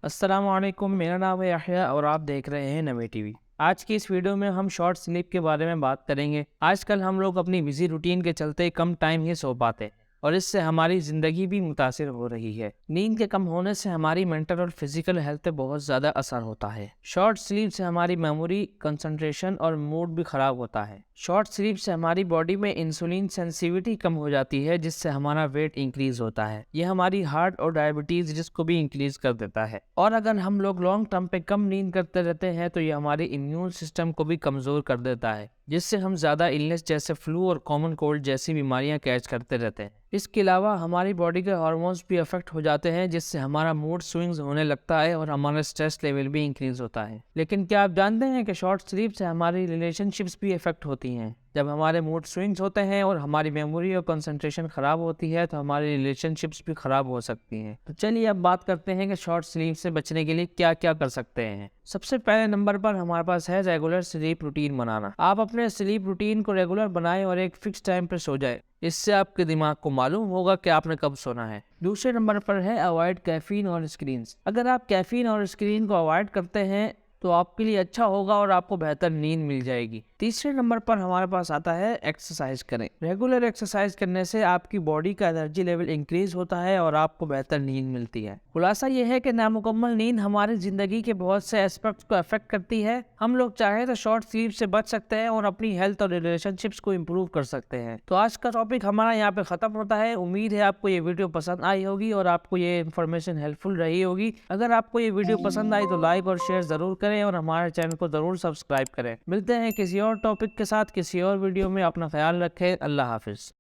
अस्सलामुअलैकुम, मेरा नाम है याह्या और आप देख रहे हैं नवे टीवी। आज की इस वीडियो में हम शॉर्ट स्लीप के बारे में बात करेंगे। आजकल हम लोग अपनी बिजी रूटीन के चलते कम टाइम ही सो पाते हैं और इससे हमारी ज़िंदगी भी मुतासिर हो रही है। नींद के कम होने से हमारी मेंटल और फिजिकल हेल्थ पे बहुत ज़्यादा असर होता है। शॉर्ट स्लीप से हमारी मेमोरी, कंसंट्रेशन और मूड भी ख़राब होता है। शॉर्ट स्लीप से हमारी बॉडी में इंसुलिन सेंसिटिविटी कम हो जाती है, जिससे हमारा वेट इंक्रीज होता है। ये हमारी हार्ट और डायबिटीज़ रिस्क को भी इंक्रीज कर देता है। और अगर हम लोग लॉन्ग टर्म पे कम नींद करते रहते हैं तो ये हमारे इम्यून सिस्टम को भी कमज़ोर कर देता है, जिससे हम ज़्यादा इलनेस जैसे फ्लू और कॉमन कोल्ड जैसी बीमारियां कैच करते रहते हैं। इसके अलावा हमारी बॉडी के हार्मोन्स भी अफेक्ट हो जाते हैं, जिससे हमारा मूड स्विंग्स होने लगता है और हमारा स्ट्रेस लेवल भी इंक्रीज होता है। लेकिन क्या आप जानते हैं कि शॉर्ट स्लीप से हमारी रिलेशनशिप्स भी इफेक्ट होती हैं? जब हमारे मूड स्विंग्स होते हैं और हमारी मेमोरी और कंसंट्रेशन ख़राब होती है तो हमारी रिलेशनशिप्स भी ख़राब हो सकती हैं। तो चलिए अब बात करते हैं कि शॉर्ट स्लीप से बचने के लिए क्या क्या कर सकते हैं। सबसे पहले नंबर पर हमारे पास है रेगुलर स्लीप रूटीन बनाना। आप अपने स्लीप रूटीन को रेगुलर बनाएं और एक फिक्स टाइम पर सो जाए। इससे आपके दिमाग को मालूम होगा कि आपने कब सोना है। दूसरे नंबर पर है अवॉइड कैफीन और स्क्रीन्स। अगर आप कैफीन और स्क्रीन को अवॉइड करते हैं तो आपके लिए अच्छा होगा और आपको बेहतर नींद मिल जाएगी। तीसरे नंबर पर हमारे पास आता है एक्सरसाइज करें। रेगुलर एक्सरसाइज करने से आपकी बॉडी का एनर्जी लेवल इंक्रीज होता है और आपको बेहतर नींद मिलती है। खुलासा यह है कि नामुकम्मल नींद हमारी जिंदगी के बहुत से एस्पेक्ट्स को अफेक्ट करती है। हम लोग चाहे तो शॉर्ट स्लीप से बच सकते हैं और अपनी हेल्थ और रिलेशनशिप्स को इम्प्रूव कर सकते हैं। तो आज का टॉपिक हमारा यहाँ पे खत्म होता है। उम्मीद है आपको ये वीडियो पसंद आई होगी और आपको ये इन्फॉर्मेशन हेल्पफुल रही होगी। अगर आपको ये वीडियो पसंद आई तो लाइक और शेयर जरूर करें और हमारे चैनल को जरूर सब्सक्राइब करें। मिलते हैं किसी और टॉपिक के साथ किसी और वीडियो में। अपना ख्याल रखें। अल्लाह हाफिज।